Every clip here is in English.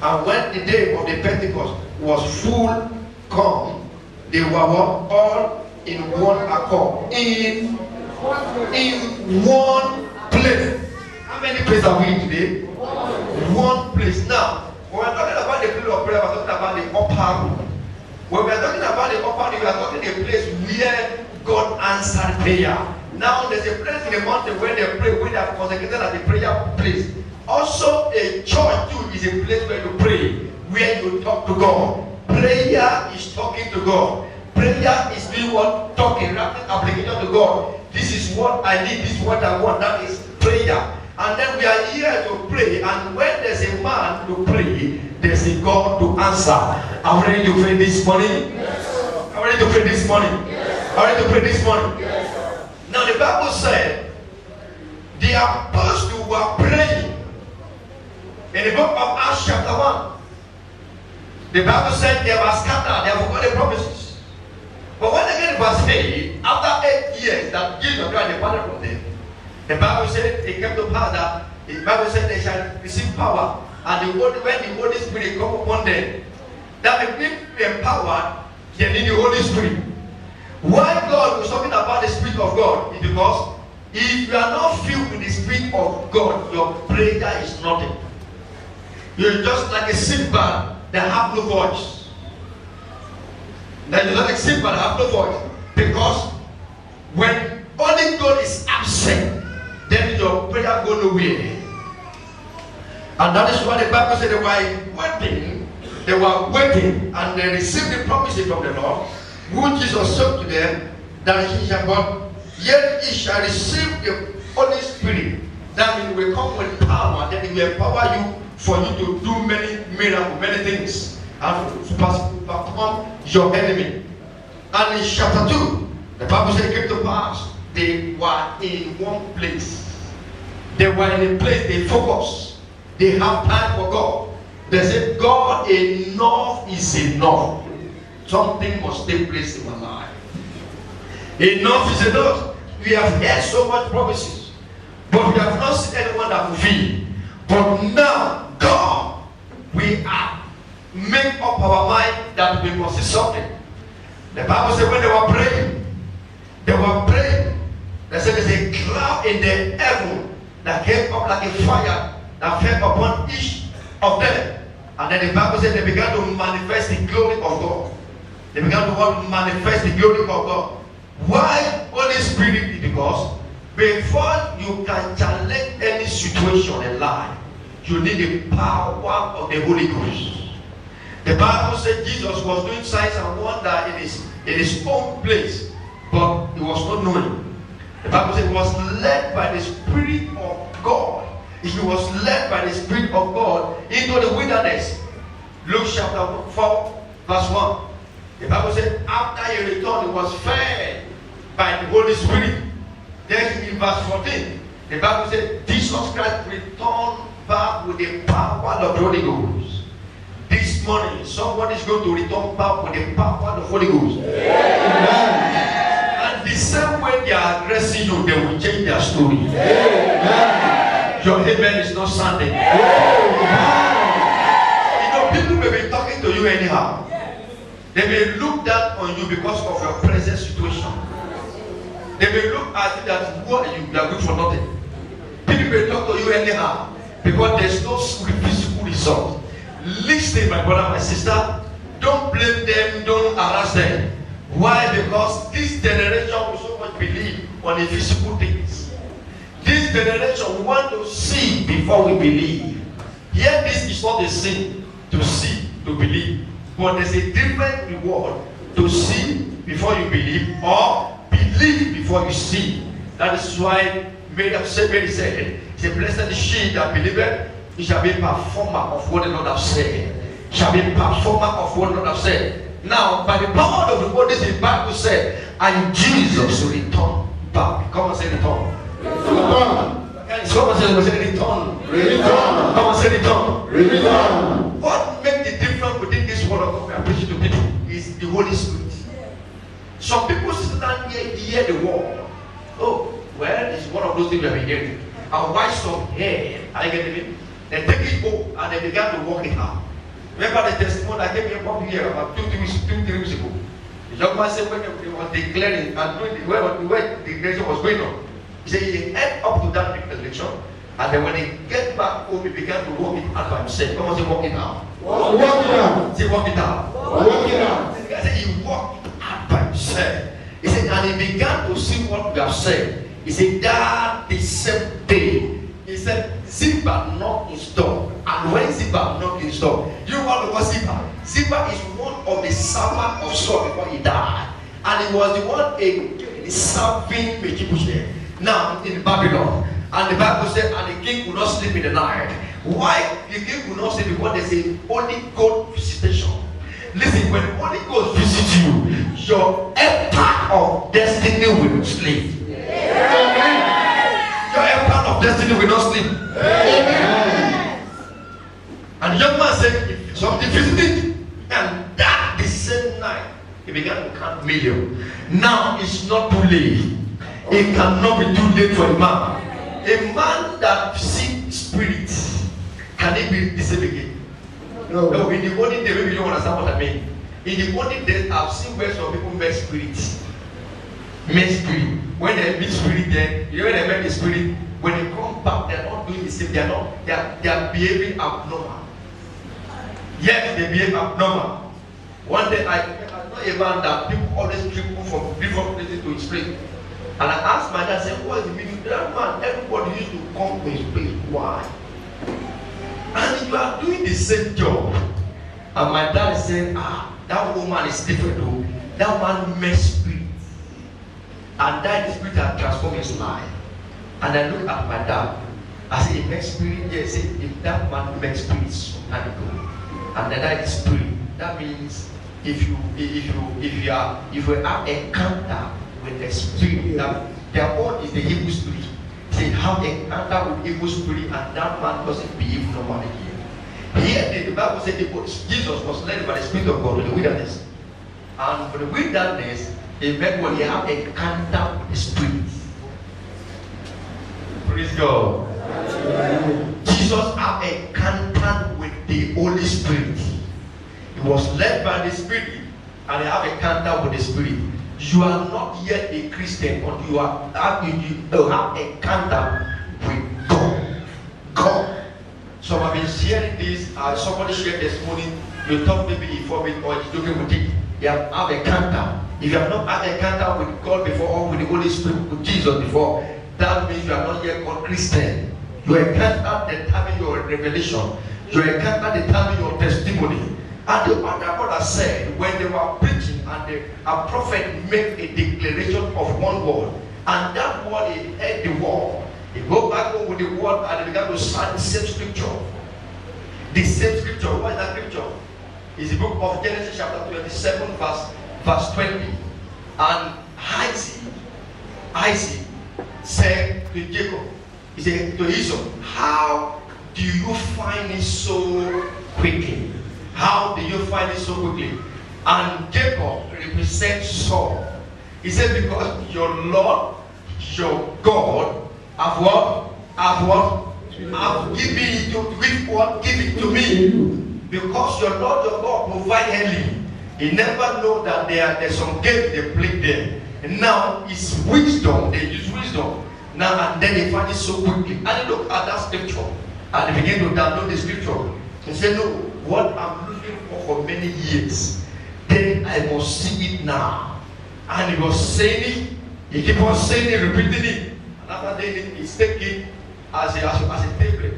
And when the day of the Pentecost was full come, they were all in one accord, in one place. How many places are we in today? One place. Now, when we're talking about the place of prayer, we're talking about the upper room. When we're talking about the upper room, we are talking about the place where God answered prayer. Now, there's a place in the mountain where they pray, where they are consecrated as a prayer place. Also, a church too is a place where you pray, where you talk to God. Prayer is talking to God. Prayer is doing what? Talking, wrapping application to God. This is what I need, this is what I want. That is prayer. And then we are here to pray. And when there's a man to pray, there's a God to answer. Are we ready to pray this morning? Yes. Are we ready to pray this morning? Yes. Are we ready to pray this morning? Yes. Now the Bible said the apostles were praying. In the book of Acts chapter 1, the Bible said they were scattered, they forgot the promises. But when they get to verse 8, after 8 years that Jesus Christ departed from them, the Bible said it came to pass that the Bible said they shall receive power, and when the Holy Spirit come upon them, that they need to be empowered, they need the Holy Spirit. Why God was talking about the Spirit of God is because if you are not filled with the Spirit of God, your prayer is nothing. You're just like a sick man that have no voice. That you're like a sick man that have no voice. Because when only God is absent, then your prayer go nowhere. And that is why the Bible said they were waiting, and they received the promises from the Lord, which Jesus said to them, that he shall God, yet he shall receive the Holy Spirit, that he will come with power, that he will empower you for you to do many miracles, many things, and to perform your enemy. And in chapter 2, the Bible said it came to pass, they were in one place. They were in a place, they focus. They have time for God. They said, God, enough is enough. Something must take place in my life. Enough is enough. We have heard so much promises, but we have not seen anyone that fulfill. But now, God, we are make up our mind that we must see something. The Bible said when they were praying, they said there's a cloud in the heaven that came up like a fire that fell upon each of them. And then the Bible said they began to manifest the glory of God. They began to manifest the glory of God. Why Holy Spirit? Because before you can challenge any situation in life, you need the power of the Holy Ghost. The Bible said Jesus was doing signs and wonders in his own place, but he was not knowing. The Bible said he was led by the Spirit of God. He was led by the Spirit of God into the wilderness. Luke chapter 4, verse 1. The Bible said after he returned, he was fed by the Holy Spirit. Then in verse 14, the Bible said Jesus Christ returned back with the power of the Holy Ghost. This morning, somebody is going to return back with the power of the Holy Ghost. Amen. And the same way they are addressing you, they will change their story. Amen. Your amen is not sounding. You know, people may be talking to you anyhow. They may look down on you because of your present situation. They may look at you that who are you? You are good for nothing. People may talk to you anyhow because there's no physical result. Listen, my brother, my sister, don't blame them, don't harass them. Why? Because this generation will so much believe on the physical things. This generation we want to see before we believe. Here, this is not a sin to see, to believe. But there's a different reward to see before you believe or believe before you see. That is why Mary said, it's a blessed she that believeth. He shall be a performer of what the Lord has said. Shall be a performer of what the Lord has said. Now, by the power of the word, this is the Bible said, and Jesus will return back. Come and say return. Return. Come and say return. Return. Come and say return. Return. What makes the difference within this word of God we are preaching to people is the Holy Spirit. Some people stand here, hear the word. Oh, well, it's one of those things we have been hearing. And why some hair? Are you getting it? They take it up and they began to walk it out. Remember the testimony I gave you one year about 2-3 weeks ago. The young man said when he was declaring and doing when the declaration was going on, he said he ended up to that declaration, and then when he get back home, he began to work it out by himself. Come on, say walk it out. Walk it out. Say walk it out. Walk it out. The guy said he walked it out by himself. He said, and he began to see what we have said. He said that the same day, he said Ziba knocked his door, and when Ziba knocked his door, you want to know what Ziba? Ziba is one of the servants of Saul before he died, and he was the one serving Mephibosheth now in Babylon. And the Bible said, and the king could not sleep in the night. Why the king could not sleep? Because there's a Holy Ghost visitation. Listen, when the Holy Ghost visits you, your empire of destiny will not sleep. Your empire of destiny will not sleep. Amen. And the young man said, if something visited, and that the same night, he began to count millions. Now it's not too late. It cannot be too late for a man. A man that sees spirits, can he be the same again? No. In the olden days, maybe you don't understand what I mean. In the olden days, I've seen where some people met spirits. Met spirit. When they meet spirit, then you know when they met the spirit, when they come back, they're not doing the same. They are behaving abnormal. Yes, they behave abnormal. One day I know a man that people always triple from different places to his place. And I asked my dad, I said, what is the meaning? That man, everybody used to come to his place. Why? And you are doing the same job. And my dad said, that woman is different though. That man met spirit. And that spirit had transformed his life. And I looked at my dad. I said, he met spirit. Yes, if that man met spirit some time ago. And that is spirit. That means if you have encounter with the spirit, that their own is the evil spirit. They have encounter with evil spirit, and that man doesn't behave normally here. Here the Bible said Jesus was led by the Spirit of God in the wilderness. And for the wilderness, he met when he had encounter with the spirit. Praise God. Jesus had encounter with the Holy Spirit. He was led by the Spirit, and he had encounter with the Spirit. You are not yet a Christian until you have encounter with God. God. So I've been sharing this. Somebody shared this morning. You thought maybe he forbid or he's joking with it. You have encounter. If you have not had encounter with God before or with the Holy Spirit, with Jesus before, that means you are not yet called Christian. Your encounter determines your revelation. Your encounter determines your testimony. And the other brother said, when they were preaching and a prophet made a declaration of one word, and that word he heard the word, he go back home with the word and he began to cite the same scripture. The same scripture. What is that scripture? It's the book of Genesis chapter 27 verse 20. And Isaac said to Jacob, he said to Esau, how do you find it so quickly? How do you find it so quickly? And Jacob represents Saul. He said, because your Lord, your God, have what? Have given it to with what? Give it to me. Because your Lord, your God provide heavily. He never know that there's some game they play there. And now it's wisdom, they use wisdom. Now and then they find it so quickly. And they look at that scripture and they begin to download the scripture. They say, no, what I'm looking for many years, then I must see it now. And he was saying it, he keep on saying it, repeating it. And after that, he's taking it as a tablet.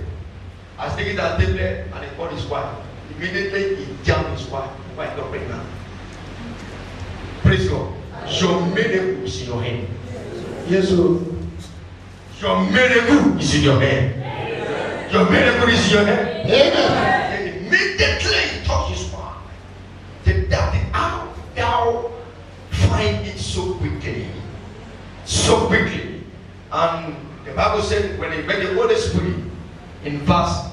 He's taking that tablet and he called his wife. Immediately he jumped his wife. His wife got pregnant. Praise God. Your miracle is in your hand. Yes, sir. Your miracle is in your hand. Your miracle is in your hand. Amen. Immediately he touched his wife. That how thou find it so quickly. So quickly. And the Bible said when he met the Holy Spirit in verse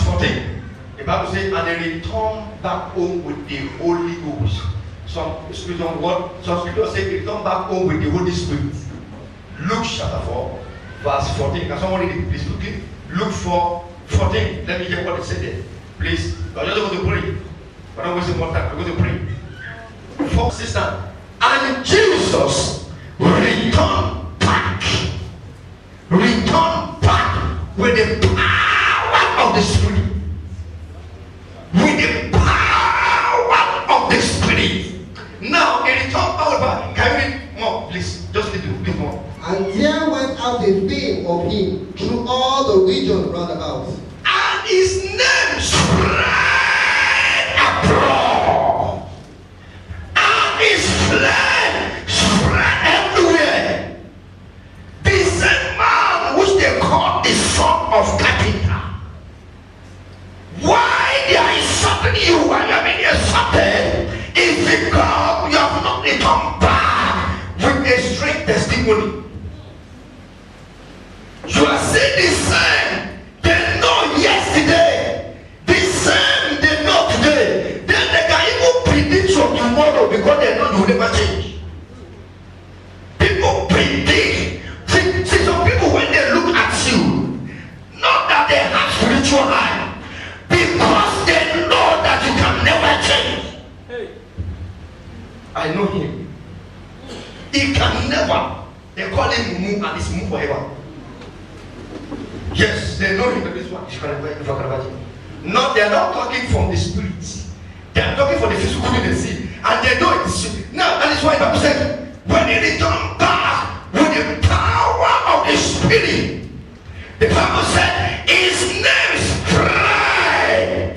14, the Bible said, and they returned back home with the Holy Ghost. Some scriptures say they returned back home with the Holy Spirit. Luke chapter 4, verse 14. Can somebody read it please quickly? Luke 4, 14. Let me hear what it said there. Please, we're just going to pray. We're not wasting more time. We're going to pray. Fourth sister. And Jesus returned back. Returned back with the power of the Spirit. With the power of the Spirit. Now, he returned back. Can you read more, please? Just read more. And there went out a fame of him through all the region round about. And his name spread abroad. And his flame spread everywhere. The same man which they call the son of carpenter. Why they are insulting you when you are being insulted is because you have not returned back with a straight testimony. You are saying the same they know yesterday, the same they know today. Then they can even predict for tomorrow because they know you will never change. People predict. See some people when they look at you, not that they have spiritual eye, because they know that you can never change. Hey. I know him. He can never. They call him Mumu and it's Mumu forever. Yes, they know him, but this one is not, they are not talking from the spirit. They are talking from the physical they see. And they know it's now. That is why the Bible said, when he returned back with the power of the Spirit, the Bible said, his name spread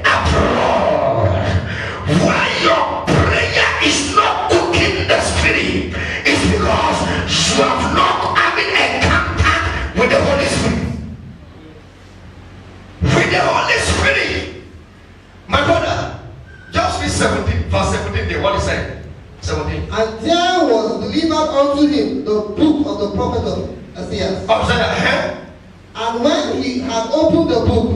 abroad. Why your prayer is not cooking the Spirit is because you have not having a with the Holy Spirit. With the Holy Spirit. My brother, just read 17, verse 17 there. What is it? 17. And there was delivered unto him the book of the prophet of Isaiah. And when he had opened the book,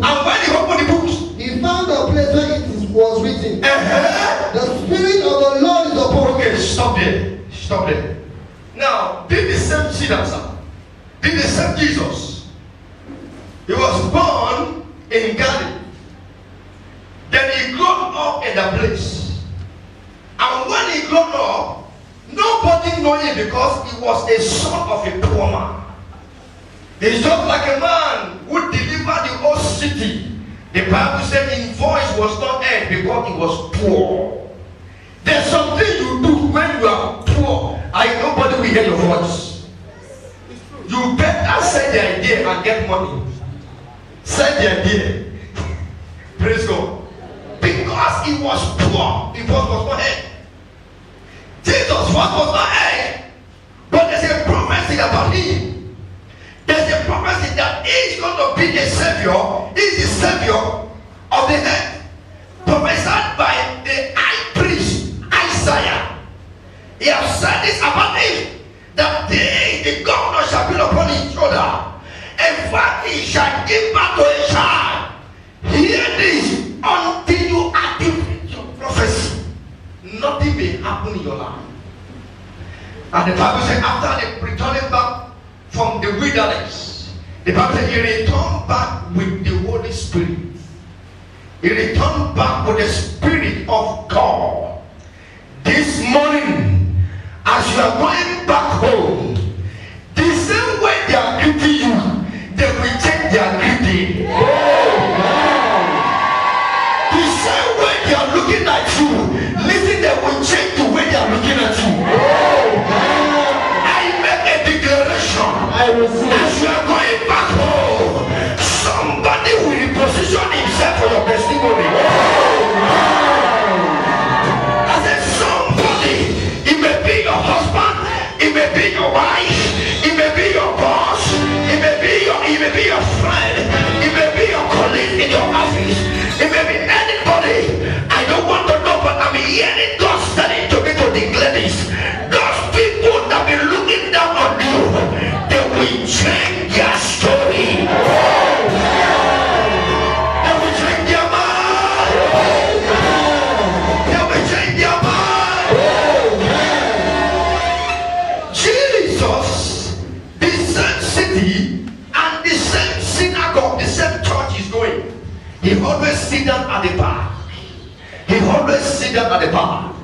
he found a place where it was written, the Spirit of the Lord is upon me. Okay, stop there. Now, did the same Jesus? Did the same Jesus? He was born in Galilee. Then he grew up in the place. And when he grew up, nobody knew him because he was a son of a poor man. He's just like a man who delivered the whole city. The Bible said his voice was not heard because he was poor. There's something you do when you are poor and nobody will hear your voice. You better say the idea and get money. Say the idea. Praise God. Because he was poor, his voice was not heard. Jesus' voice was not heard. But there's a prophecy about him. There's a prophecy that he's going to be the Savior. He's the Savior of the earth. Prophesied by the high priest Isaiah. He has said this about him. That the governor shall be upon his shoulder. In fact, he shall give back to a child. Hear this until you activate your prophecy. Nothing may happen in your life. And the Bible says, after they returning back from the wilderness, the Bible says he returned back with the Holy Spirit. He returned back with the Spirit of God. This morning, as you are going back home, the same way they are greeting you, they will change their greeting. The same way they are looking at you, listen, they will change the way they are looking at you. I make a declaration. As you are going back home, somebody will reposition himself for your testimony. It may be your wife, it may be your boss, it may be your friend, it may be your colleague in your office, it may be anybody. I don't want to know, but I'm sit down at the bar.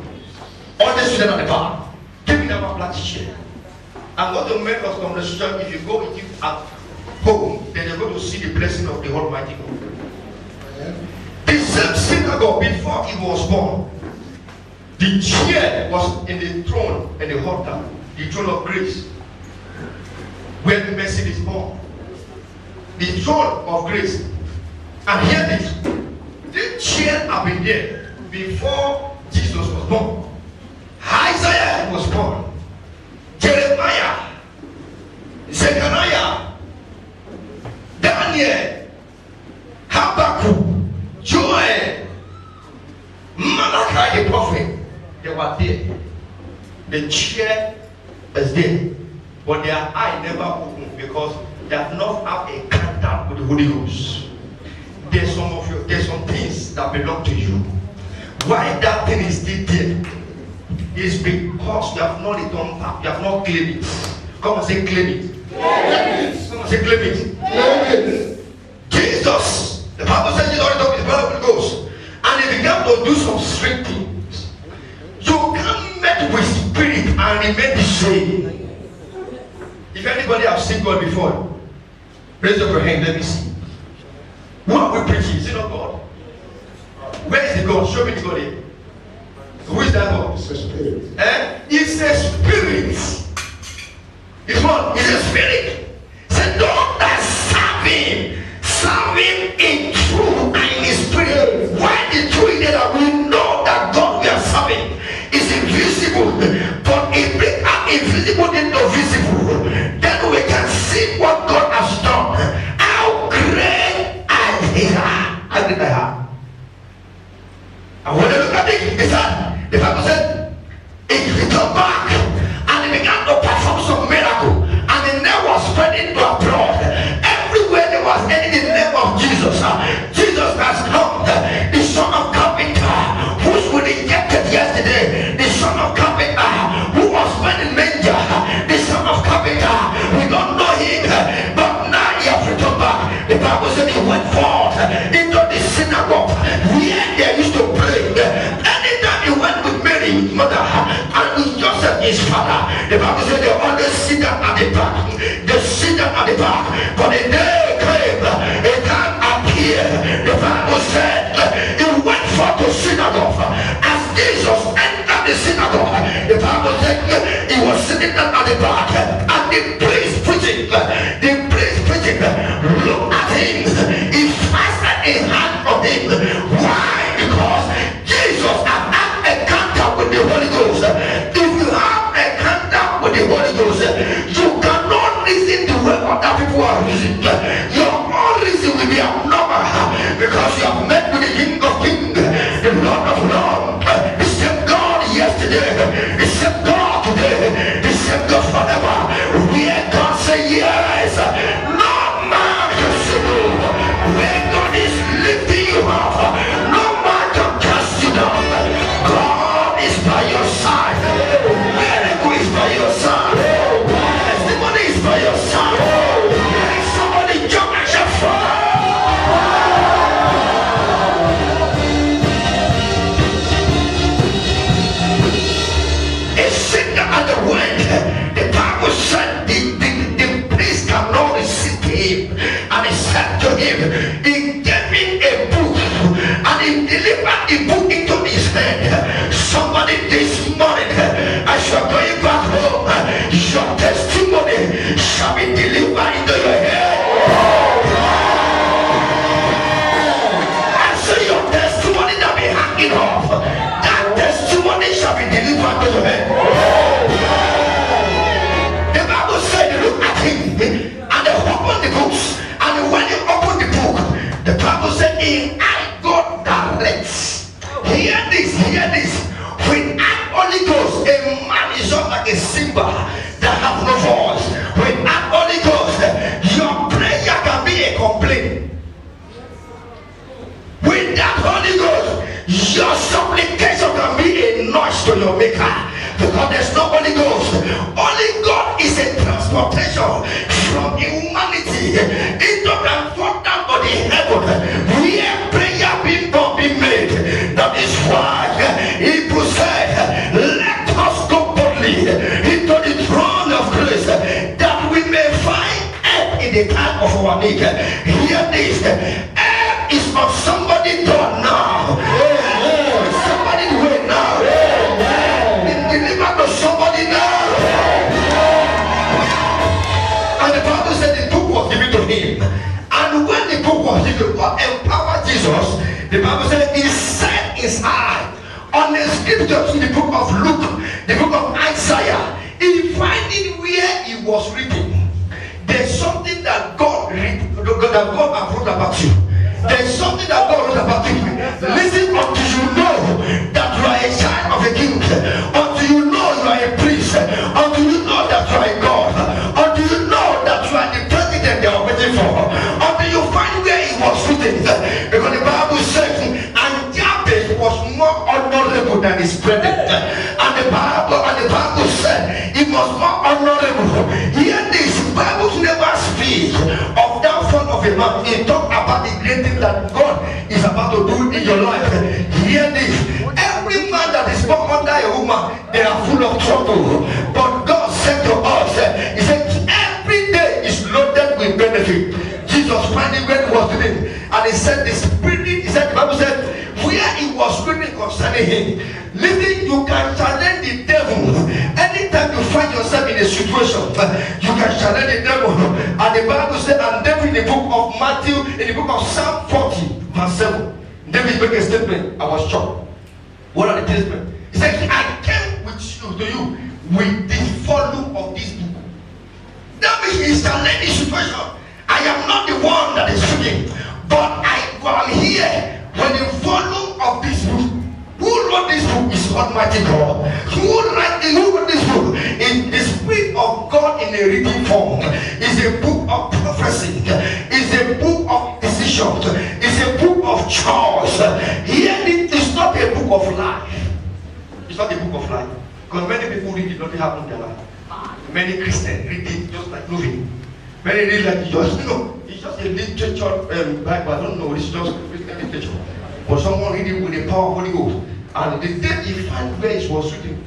All they sit down at the bar. Give me that black t-shirt. And what the make us conversation, if you go with you at home, then you're going to see the blessing of the Almighty God. The same synagogue before he was born, the chair was in the throne and the altar, the throne of grace, where the Messiah is born. The throne of grace. And hear this, the chair had been there before Jesus was born. Isaiah was born. Jeremiah, Zechariah, Daniel, Habakkuk, Joel, Malachi the prophet, they were there. The chair is there, but their eye never opened because they have not had a contact with the Holy Ghost. There's some things that belong to you. Why that thing is still there is because you have not returned back, you have not claimed it. Come and say claim it. Come and say claim it. Jesus, the Bible says you don't talk with the Holy Ghost, and he began to do some strange things. You can't meet with spirit and remain the same. If anybody have seen God before, raise up your hand, let me see. Who are we preaching? Is it not God? Where is the God? Show me the God here. Who is that God? It's a spirit. It's a spirit. It's what? It's a spirit. Say, don't that serve him in truth and in his spirit. Why the truth is that we know that God we are serving is invisible, but it brings out invisible into visible. Then we can see what God has done. How great I am. And when you look at it, it's that the Bible said he returned back and he began to perform some miracle, and the name was spreading to abroad. Everywhere there was any name of Jesus. Jesus has come, the son of carpenter, who's been injected yesterday, the son of carpenter, who was born in manger, the son of carpenter. We don't know him, but now he has returned back. The Bible said he went forth into the synagogue where they used to pray. Anytime he went with Mary, his mother, and with Joseph, his father, the Bible said they always sit down at the back. They sit down at the back. But the day came, a time appeared. The Bible said he went forth to synagogue. As Jesus entered the synagogue, the Bible said he was sitting down at the back, and the priest preaching. Look at him. He fastened a hand on him. Why? Because Jesus had had a contact with the Holy Ghost. If you have a contact with the Holy Ghost, you cannot reason the way other people are reasoning. Your own reason will be abnormal because you have met with the King of Kings, the Lord of Lords, the same God yesterday, the same God today, the same God forever. We God say yes. No man can see you. Where God is lifting you up, no man can cast you down. God is by your side. Miracle is by your side. Testimony is by your side. Let somebody jump and shout fire. A singer at the wind. The Bible said the priest cannot resist him, and he said to him, he gave him a book, and he delivered the book into his hand. Somebody this morning, as you are going back home, your testimony shall be delivered into your head. I say your testimony that be hanging off, that testimony shall be delivered to your head. The Bible said, look at him, and they opened the books, and when he opened the book, the Bible said, in I God directs. Hear this. Without Holy Ghost, a man is just like a cymbal that have no voice. Without Holy Ghost, your prayer can be a complaint. Without Holy Ghost, your supplication can be a noise to your maker. Because there's no Holy Ghost. Holy God is a transportation from humanity into the down to the heaven where prayer being made. That is why me. Hear this. Help is on somebody's door now. Somebody's way now. Deliver to somebody now. And the Bible said the book was given to him. And when the book was given, what empowered Jesus? The Bible said he set his eye on the scriptures in the book of Luke, the book of Isaiah. He finding where he was reading. There's something that God wrote about you. There's something that God wrote about you. Listen until you know that you are a child of a king. Until you know you are a priest. Until you know that you are a God. Until you know that you are the president they are waiting for. Until you find where it was written. Because the Bible says, and Jabez was more honorable than his brethren. And the Bible said he was more honorable. Hear this, Bible never speak of that form of a man. It talk about the great thing that God is about to do in your life. Hear this, every man that is born under a woman, they are full of trouble. But God said to us, he said every day is loaded with benefit. Jesus finding where he was doing, and he said the spirit, he said, the Bible said where he was reading concerning him. Listen, you can challenge the devil anytime you find yourself in a situation. You can challenge the devil. And the Bible said, and David in the book of Matthew, in the book of Psalm 40 verse 7, David made a statement. I was shocked. What are the statements? He said, I came to you with the volume of this book. That means he's challenging the situation. I am not the one that is speaking, but I am here with the volume of this book. Who wrote this book is Almighty God. Who wrote this book? In the Spirit of God in a written form. It's a book of prophecy. It's a book of decisions. It's a book of choice. Here it is not a book of life. It's not a book of life. Because many people read it, nothing happens in their life. Many Christians read it just like moving. Many read like just, it's just a literature Bible. I don't know, it's just Christian literature. But someone read it with the power of Holy Ghost. And the day he found where it was written,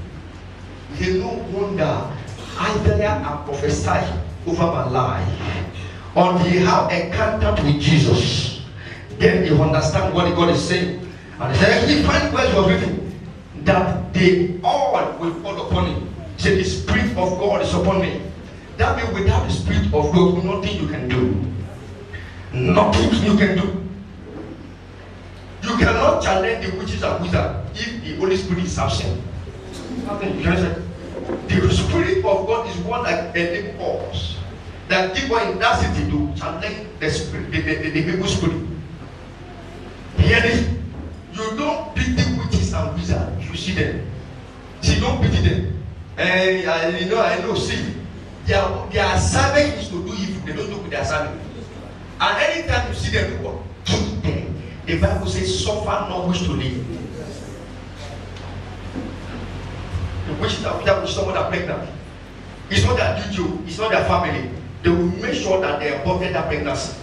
he no wonder Isaiah had prophesied over my life. Until he have encountered with Jesus, then he understand what God is saying. And he find where it was written, that they all will fall upon him. He said, the Spirit of God is upon me. That means without the Spirit of God, nothing you can do. Nothing you can do. You cannot challenge the witches and wizards if the Holy Spirit is absent. Nothing. The Spirit of God is one that enables us, that give us in that city to challenge the spirit, the evil spirit. Hear this? You don't pity witches and wizards. You see them. See, don't pity them. And I know. See, their assignment is to do evil. They don't do with their assignment. And anytime you see them, do what? Kill them. The Bible says, suffer not wish to live. The witches and wizards with someone that are pregnant. It's not their duty. It's not their family. They will make sure that they aborted that pregnancy.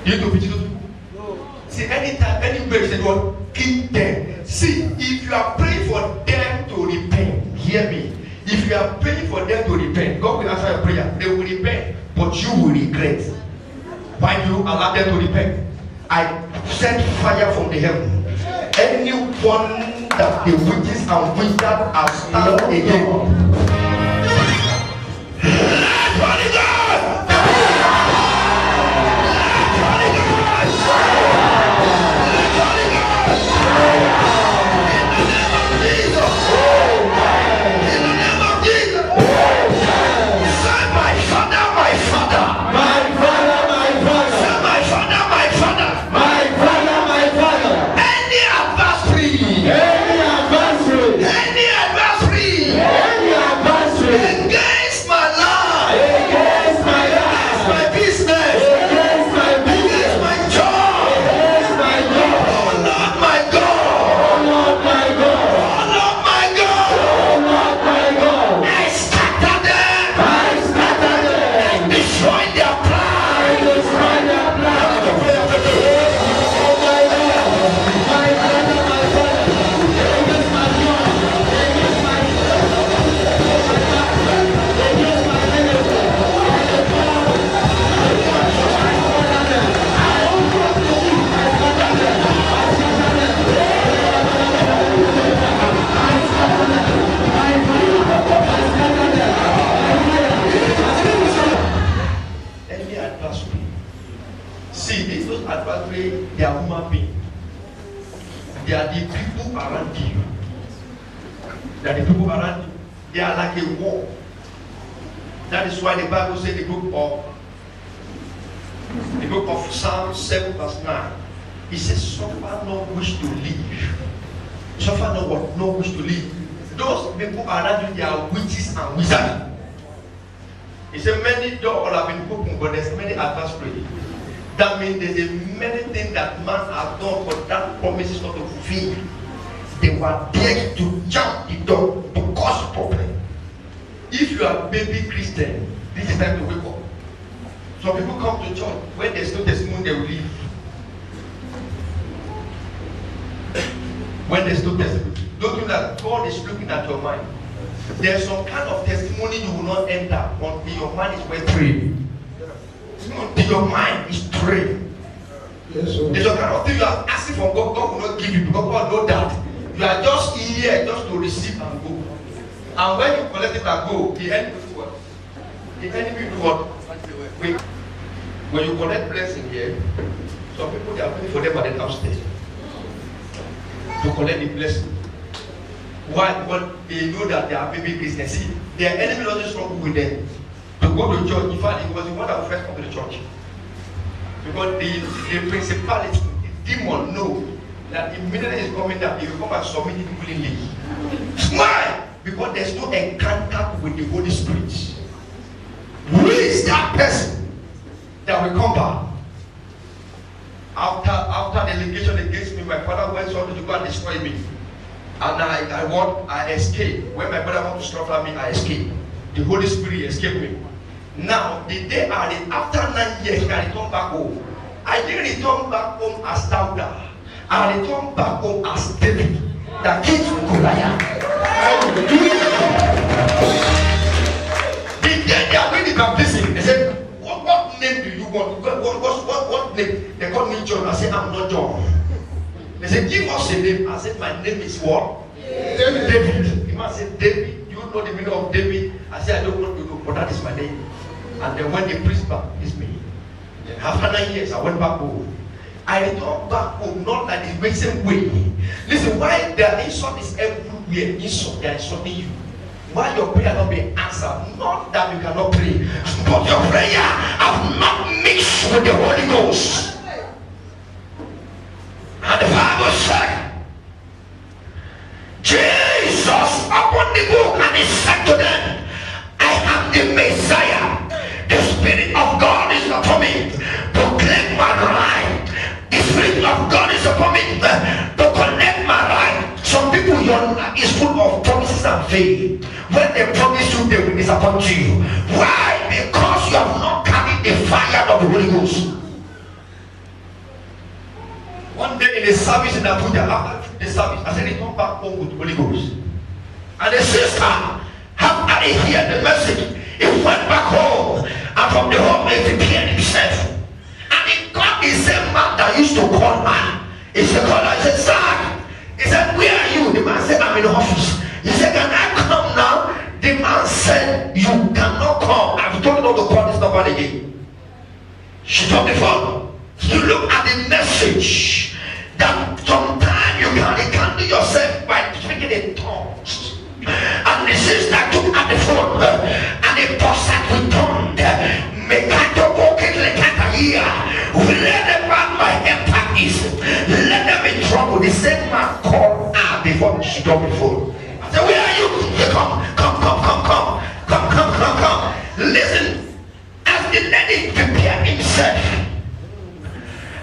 You need to pity those people. No. See, anytime, anywhere, they will kill them. See, if you are praying for them to repent, hear me. If you are praying for them to repent, God will answer your prayer. They will repent, but you will regret. Why do you allow them to repent? I send fire from the heaven. Anyone that the witches and wizards have stand again. Holy God! Holy God! Holy God! In the name of Jesus! In the name of Jesus! Say, my Father, my Father! My Father, my Father! Say, my Father, my Father! My Father, my Father! Any adversary! Any adversary! Any adversary! Any that the people around you, they are like a wall. That is why the Bible says the book of Psalm 7 verse 9. It says, suffer no wish to live. Suffer no wish to live. Those people around you, they are witches and wizards. He said many doors have been opened, but there's many adverse praying. That means there's a many things that man has done, but that promise is not to fulfill. They were there to jump the door to cause problem. If you are a baby Christian, this is time to wake up. Some people come to church when there's no testimony, they will leave. When there's no testimony, don't think that God is looking at your mind. There's some kind of testimony you will not enter until your mind is well trained. Until your mind is trained. Yes, there's some kind of thing you are asking for God, God will not give you because God knows that. You are just here just to receive and go. And when you collect it and go, the enemy will what? The enemy will what? Wait. When you collect blessing here, some people they are waiting for them at the downstairs to collect the blessing. Why? Because they know that they are baby Christians. See, their enemy doesn't struggle with them to go to church. In fact, it was the one that first come to the church. Because the principality, the demon know that immediately is coming down, he will come and submit it willingly. Why? Because there's no encounter with the Holy Spirit. Who is that person that will come back? After the allegation against me, my father went something to go and destroy me. And I escaped. When my brother wanted to slaughter me, I escaped. The Holy Spirit escaped me. Now, the day after 9 years, I returned back home. I didn't return back home as Dauda. I returned back home as David. The king of Goliath. The day they are doing the baptism, they said, what name do you want? What name? They called me John. I said, I'm not John. They said, give us a name. I said, my name is what? David. The man said, David. You know the meaning of David? I said, I don't want to know, but that is my name. And then when the priest baptized me, then after 9 years, I went back home. I returned back home, not like the same way. Listen, why the insult is everywhere, insult, they are insulting you. Why your prayer not being answered? Not that you cannot pray, but your prayer have not mixed with the Holy Ghost. And the Bible said, Jesus opened the book and he said to them, I am the Messiah. The Spirit of God is upon me to claim my right. The Spirit of God is upon me to connect my right. Some people, your life is full of promises and faith. When they promise you, they will disappoint you. Why? Because you have not carried the fire of the Holy Ghost. One day in the service in Abuja, after the service, I said, return back home with the Holy Ghost. And the sister, after they hear the message, he went back home. And from the home, he prepared himself. And he got the same man that used to call man. He said, he said, sir. He said, where are you? The man said, I'm in the office. He said, can I come now? The man said, you cannot come. I've told you not to call this number again. She took the phone. You look at the message that sometimes you can do yourself by speaking in tongues. And the sister took at the phone and the person returned. Mekato walking like a year. Let them man my impact is. Let them in trouble. The same man called her before she dropped the phone. I said, where are you? Come. Listen, as the lady prepared himself,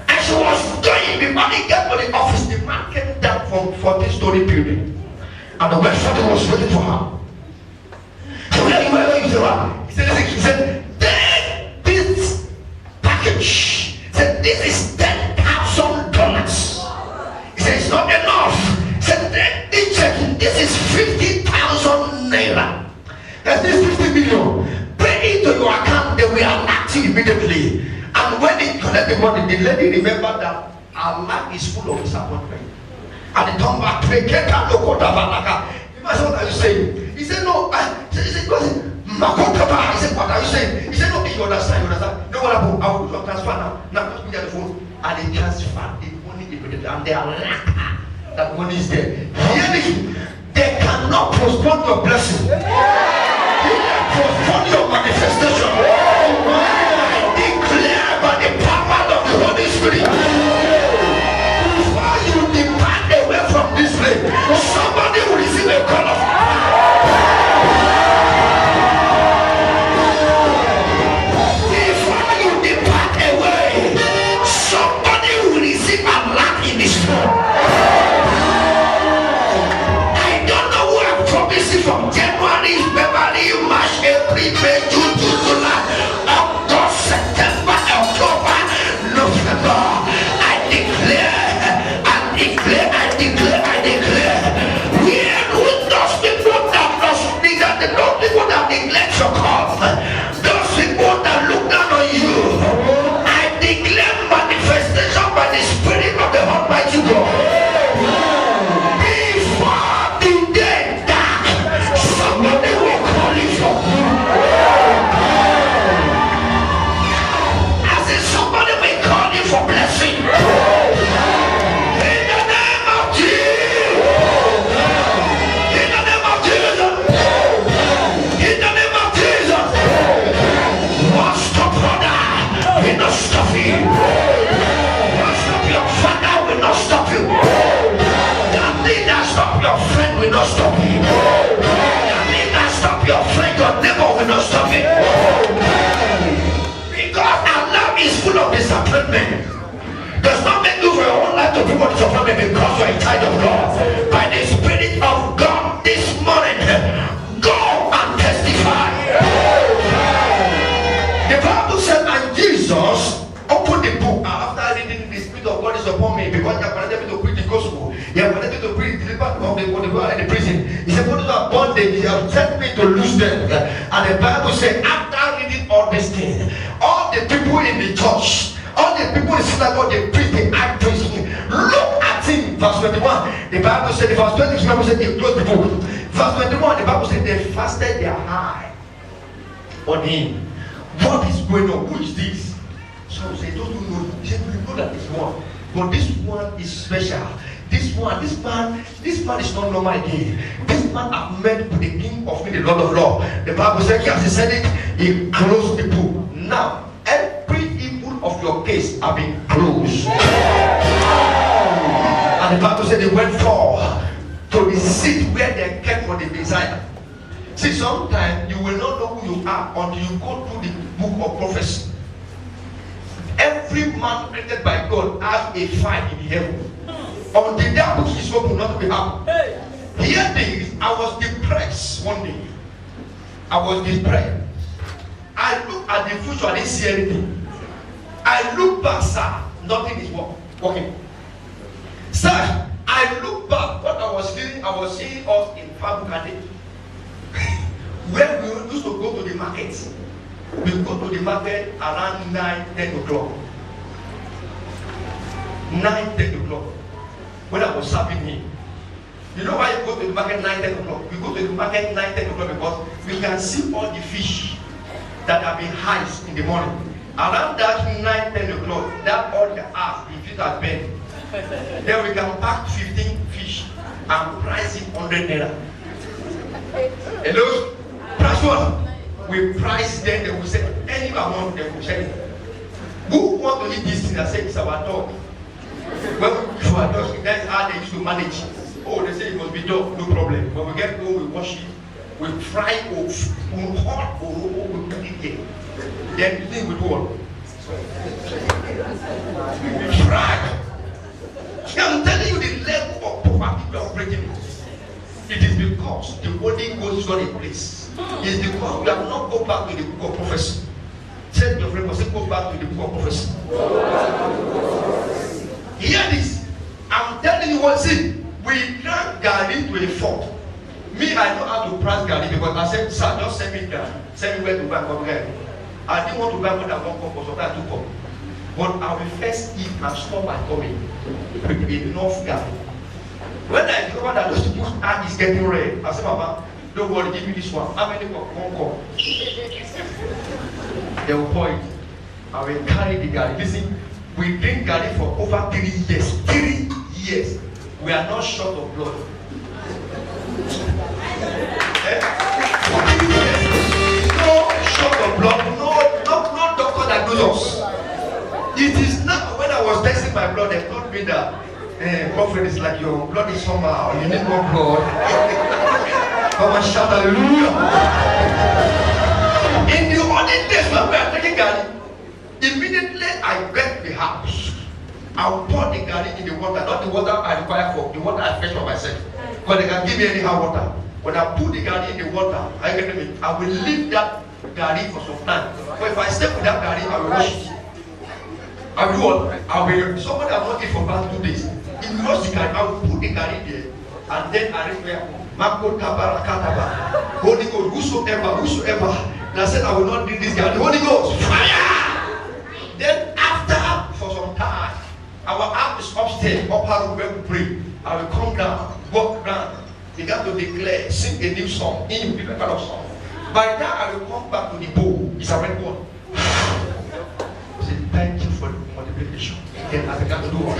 as she was going, before he got to the office, the man came down from 14-story building. And the West was waiting for her. So where are you? He said, listen, he said, this package, he said, this is $10,000. He said, it's not enough. He said, this is 50,000 naira. That's this 50 million. Pay into your account, they will alert you immediately. And when they collect the money, the lady remembered that our life is full of disappointment. And they come back, pray, the man said, what are you saying? He said, no. He said, what are you saying? He said, no, you understand. No, what happened? I will transfer now. Now, just pick up the phone. And they transfer the money immediately. And they are like that money is there. Really, they cannot postpone your blessing. He that postpone your manifestation. I declare by the power of the Holy Spirit. Before you depart away from this place, somebody will receive a call of from January, February, March, April, May, June, July, August, September, October, November. I declare. When those people that neglect your cause, those people that look down on you, I declare manifestation by the Spirit of the Almighty God. Will not stop you. Nothing that stop your friend, your neighbor will not stop it. Because our love is full of disappointment. Does not make you for your own life to bring on disappointment because you are a child of God. By the Spirit of God this morning, go and testify. The Bible said, and Jesus opened the book. After reading, the Spirit of God is upon me because He has commanded me to preach the gospel. He has commanded me to preach the deliverance of the in the prison. He said, "What is our bondage? He has sent me to loose them." And the Bible said, after reading all these things, all the people in the church, all the people in the synagogue, they preach, they act preaching. Look at him. Verse 21. The Bible said, verse 20, the Bible said they closed the book. Verse 21, the Bible said they fasted their eye on him. What is going on? Who is this? So he said, don't you know? He said, we know that this one. But this one is special. This man is not normal again. This man I've met with the King of the Lord of Law. The Bible said, yes, he said it, he closed the book. Now, every evil of your case have been closed. And the Bible said they went forth to the seat where they kept what they desire. See, sometimes you will not know who you are until you go through the book of prophecy. Every man created by God has a file in heaven. Until that book is open, not to be happy. Here days, I was depressed one day. I was depressed. I looked at the future, I didn't see anything. I look back, sir, nothing is working. Sir, I look back, what I was feeling, I was seeing us in Fabukade. Where we used to go to the market. We go to the market around 9-10 o'clock. 9-10 o'clock. When I was serving him. You know why you go to the market 9-10 o'clock? You go to the market 9-10 o'clock because you can see all the fish that have been hatched in the morning. Around that 9-10 o'clock, that all the earth, the fish are bent. Then we can pack 15 fish and price it 100 naira. Hello? Price what? We price them, they will say any amount they will sell it. Who want to eat this thing? I say it's our dog. When we do our dog, that's how they used to manage. Oh, they say it must be dog, no problem. When we get home, we wash it, we fry it, we hot, we put it here. Then the thing we do what? Fry. I'm telling you the level of poverty we are operating in. It is because the Holy Ghost got a place. It is because we have not gone back to the book of prophecy. Tell your friend, say, go back to the book of prophecy. Hear this. I'm telling you what, see, we drank Gary to a fort. Me, I know how to price Gary because I said, sir, just send me Gary. Send me where to buy one Gary. I didn't want to buy more than 1 cup, so I took cup. But I will first eat and stop my coming with enough Gary. When I discover that those people's hand is getting red, I said, Mama, don't worry, give me this one. How many cup? 1 cup. They will pour it. I will carry the Gary. Listen, we drink Gary for over 3 years. 3 years. We are not short of blood. mean that prophet is like your blood is somehow. You need more blood. Come and shout hallelujah. In the olden days when we are taking garri, immediately I get the house. I will pour the garri in the water, not the water I require for the water I fetch for myself. Because they can give me anyhow water. When I put the garri in the water, I will leave that garri for some time. But if I stay with that garri, I will wash it. I will do what? I will. Somebody I want it for about 2 days. If you wash the garri, I will put the garri there, and then I require Mako Kabara Kataba. Holy Ghost, whosoever that said I will not drink this garri, Holy Ghost, fire! Then after for some time, our house is upstairs, up where we pray. I will come down, walk down, began to declare, sing a new song, in different kind of song. By now I will come back to the bowl. It's a red one. I say, thank you for the multiplication. Then I began to do what?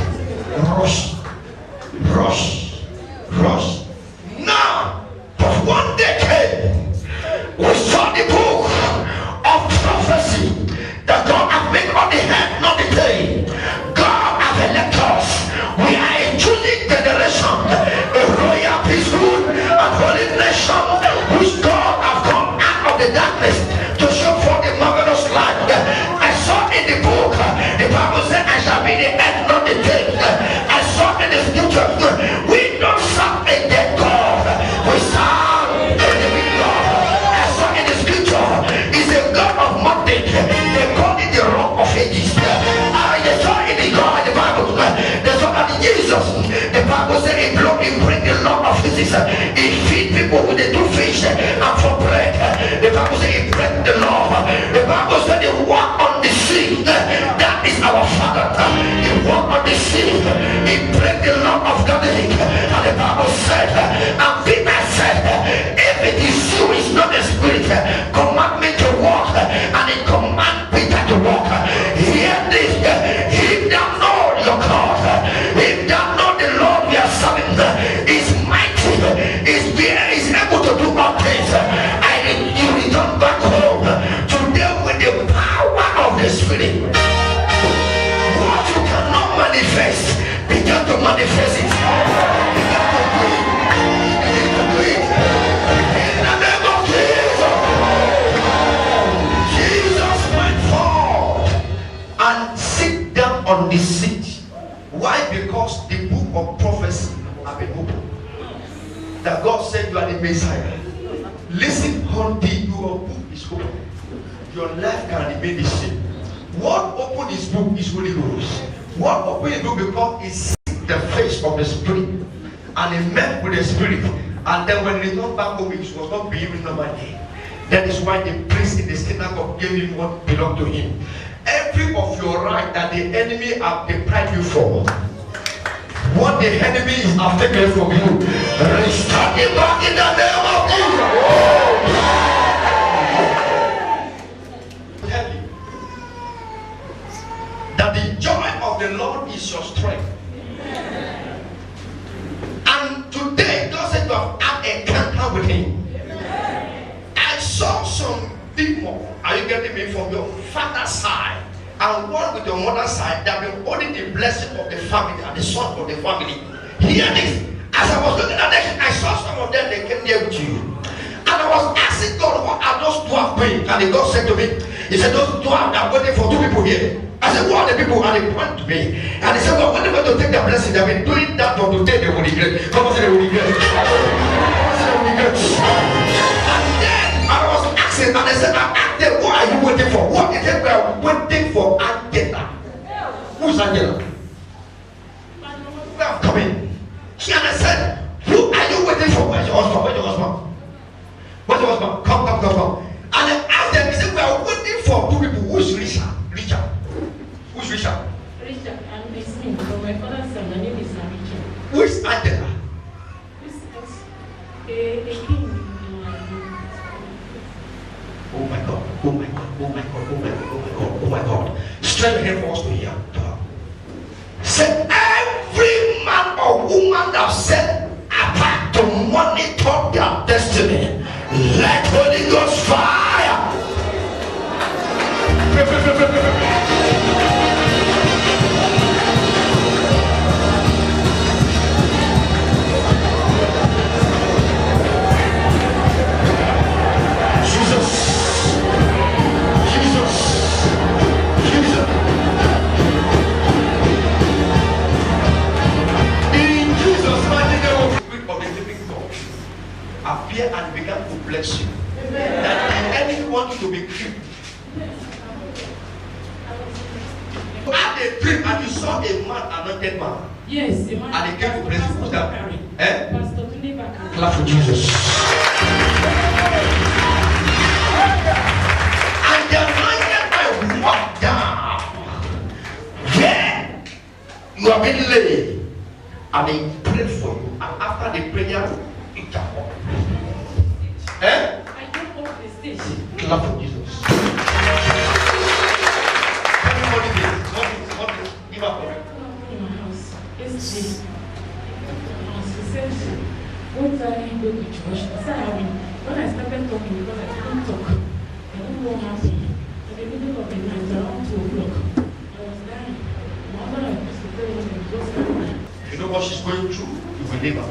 Rush. Now, but one day came, we saw the book of prophecy that God has made on the head, not the tail. God has elected us. We are a choosing generation, a royal priesthood and holy nation, which God has come out of the darkness to show forth the marvelous light. I saw in the book, the Bible said, I shall be the head, not the tail. I saw in the scripture, we don't serve a dead God, we serve a living God. I saw in the scripture, it's a God of mountain. They call it the Rock of Ages. They saw in the God, the Bible, they saw that Jesus, the Bible said, he bring the Lord of physics. He feed people with the 2 fish and for bread. The Bible said, he bread the Lord. The Bible said, he walk on the sea. That is our Father. He walk on the sea. He break the Lord of Galilee. And the Bible said, and Peter said, if it is you, it's not a spirit, command me to walk. And he command Peter to walk. Hear this. If thou know your God, if thou know the Lord we are serving, is mighty, is able to do all things. You return back home today with the power of the Spirit. What you cannot manifest, begin to manifest it. Begin to do it. Begin to do it. In the name of Jesus. Jesus went forth and sit down on the seat. Why? Because the book of prophecy have been opened. That God said you are the Messiah. Listen until your book is open. Your life can remain the same. What opened his book is Holy Ghost. What opened his book because he sees the face of the Spirit. And he met with the Spirit. And then when he returned back home, he was not behaving normally. That is why the priest in the synagogue gave him what belonged to him. Every of your right that the enemy have deprived you from, what the enemy is have taken from you, restore it back in the name of Jesus. Tell you that the joy of the Lord is your strength. And today, God said you have had a encounter with him. I saw some people, are you getting me, from your father's side and one with your mother's side that have been holding the blessing of the family and the son of the family. Hear this. As I was looking at them, I saw some of them, they came near with you. And I was asking God, what are those 12 praying? And God said to me, he said, those 12 are waiting for 2 people here. I said, what are the people? And they point to me. And he said, well, when they're going to take their blessing, they've been doing that for today, they will regret. Come on, say they will regret. Come on, say they will regret. And then I was asking, and they said, I asked them, what are you waiting for? What is it we are waiting for? Angela. Who's Angela? I'm coming. She and I said, who are you waiting for? Where's your husband? Where's your husband? Where's your husband? Come. And I asked them, he said, we are waiting for 2 people. Who's Richard? Who's Richard? Richard, and it's me. From my father's son, my name is Richard. Who is Angela? This is a king. Oh my God. Oh my God. Oh my God. Oh my God. Oh my God. Oh my God. Straight ahead for us to hear. Said every man or woman that set apart to monitor their destiny, let Holy Ghost fire. appeared and began to bless you. That the enemy wants you to be crippled. You had a dream and you saw a man, anointed man. Yes, a man. And he came to bless you. Who's that? Eh? Pastor Tunde Bakari. Clap for Jesus. And the anointed man walked down where you have been laid, and he prayed for you. And after the prayer, you can walk. Eh? I came off the stage. Clap for Jesus. Everybody did. Give up for it. In my house. Yesterday. She said, what time you go to church? I said, when I started talking, because I couldn't talk, I don't know what happened. In the middle of the night, around 2 o'clock, I was dying. My mother used to tell me, just dying. You know what she's going through? You will live her.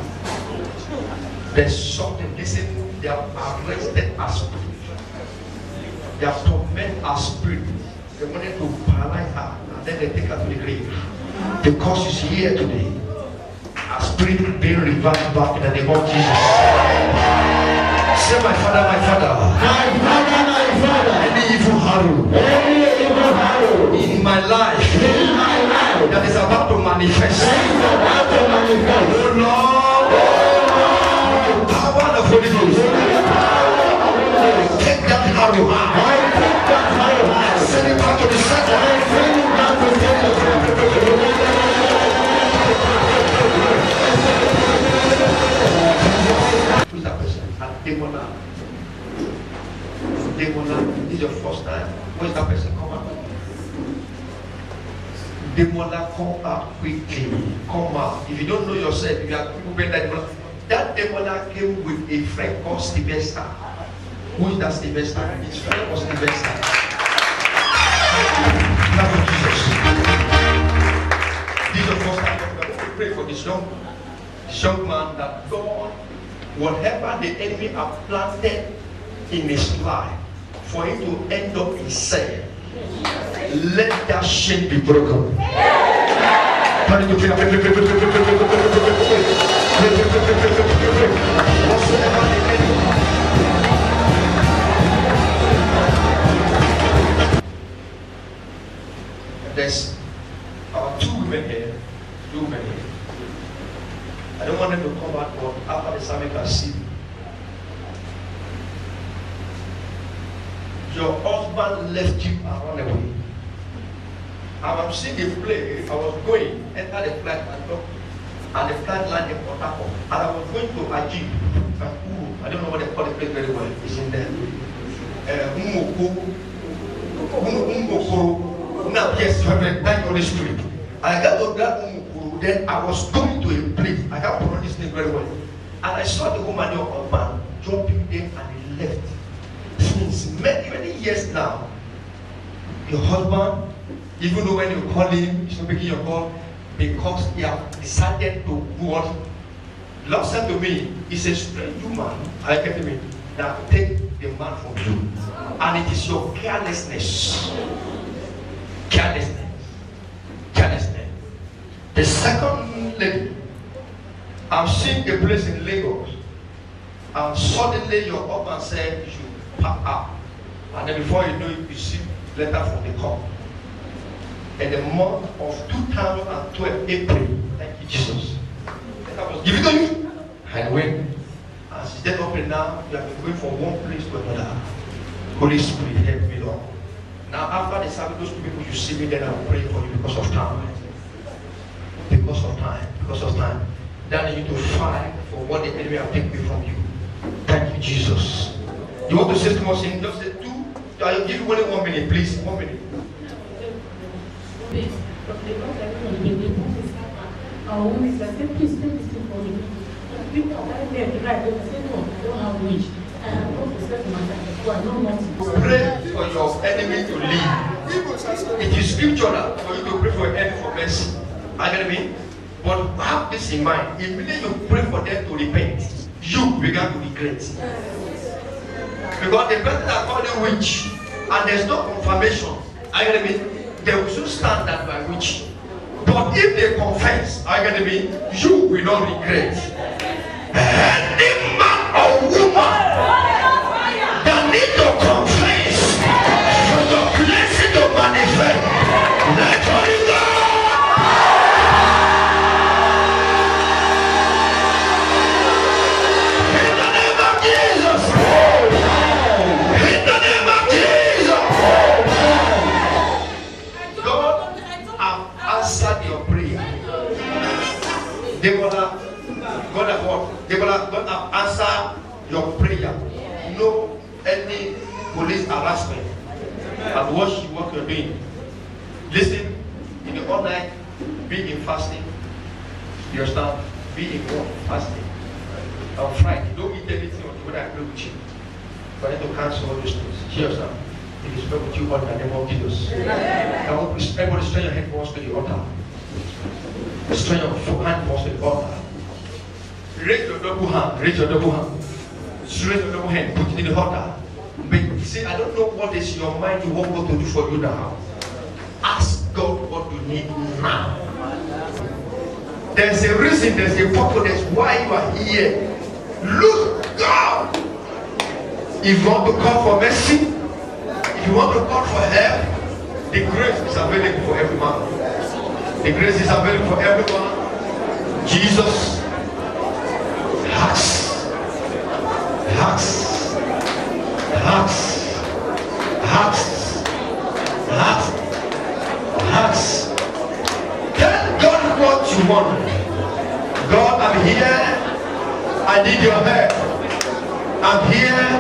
There's something, listen, they have arrested her spirit. They have tormented her spirit. They wanted to paralyze her and then they take her to the grave. Because she's here today, her spirit being revived back in the name of Jesus. Say, my father, my father. My father, my father. Any evil arrow in my life that is about to manifest. Oh Lord, the power of the Holy Ghost. Take that arrow. Send it back to the center. Who's that person? Demola. Demola. This is your first time. Where's that person? Come out. Demola, come out quickly. Come out. If you don't know yourself, if you are people better than Demola. That Demola came with a friend called Sylvester. Who is that Sylvester? His friend was Sylvester. Love of Jesus. This is the first time we're going to pray for this young man, that God, whatever the enemy have planted in his life, for him to end up in sin, let that chain be broken. There's two women here. I don't want them to come out, but after the sermon, can see. Your husband left you and run away. I'm seeing the plane. I was going, enter the flight and the flight landed in Port Harcourt. And I was going to Ajib. I don't know what they call the place very well. It's in there. Now, yes, you have been thank Holy Spirit. I got to that Umukuru, then I was going to a place. I can't pronounce this name very well. And I saw the woman, your husband, jumping there and he left. Since many years now, your husband, even though when you call him, he's not making your call because he has decided to do what? The Lord said to me, it's a strange woman, I get me, that take the man from you. And it is your carelessness. Carelessness. The second lady, I'm seeing a place in Lagos, and suddenly your husband said you should pack up. And then before you know it, you see letter from the court. In the month of 2012, April, thank you, Jesus. Letter was given to you. And when? And she's dead up and now, you have been going from one place to another. Holy Spirit, help me, Lord. Now, after the service, those people you see me, then I'll pray for you because of time. Because of time. Then I need to fight for what the enemy have taken from you. Thank you, Jesus. You want to say too much? Just say two. I'll give you only 1 minute, please. 1 minute. Pray for your enemy to leave. It is scriptural for you to pray for your enemy for mercy. I get me? But have this in mind. Immediately you pray for them to repent, you begin to regret. Because the person that called you witch and there's no confirmation, I get me? They will soon stand that by witch. But if they confess, I get me? You will not regret. Any man or your prayer, no any police harassment, and watch what you're doing. Listen, in the all night, be in fasting. You understand? Be in what? Fasting. On Friday, don't eat anything until when I pray with you. For them to cancel all those things. You understand? It is pray with you all in the name of Jesus. I want everybody straighten your hand for us to the altar. Straighten your hand for us to the altar. Raise your double hand. Raise your double hand. Raise your double hand. Put it in the altar. But you say, I don't know what is your mind you want God to do for you now. Ask God what you need now. There's a reason, there's a purpose, there's why you are here. Look, God. If you want to call for mercy, if you want to call for help, the grace is available for everyone. The grace is available for everyone. Jesus asks. Tell God what you want. God, I'm here. I need your help. I'm here.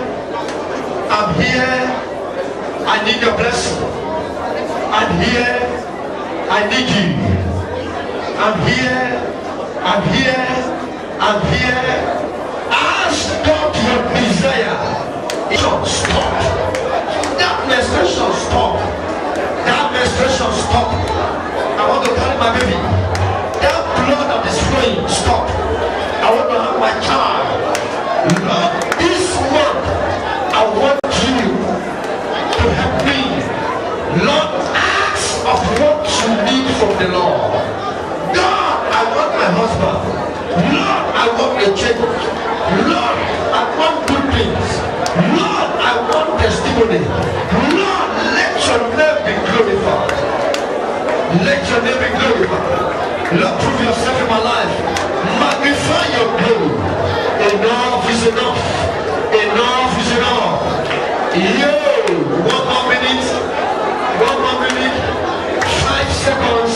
I need your blessing. I'm here. I need you. I'm here. Ask God your desire. Stop. That menstruation stop. I want to carry my baby. That blood that is flowing, stop. I want to have my child. Lord, this month, I want you to help me. Lord, ask of what you need from the Lord. God, I want my husband. Lord, I want a change. Lord, I want good things. Lord, I want testimony. Lord, let your name be glorified. Let your name be glorified. Lord, prove yourself in my life. Magnify your glory. Enough is enough. Enough is enough. Yo, 1 more minute. 5 seconds.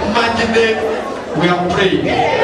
Imagine we are praying.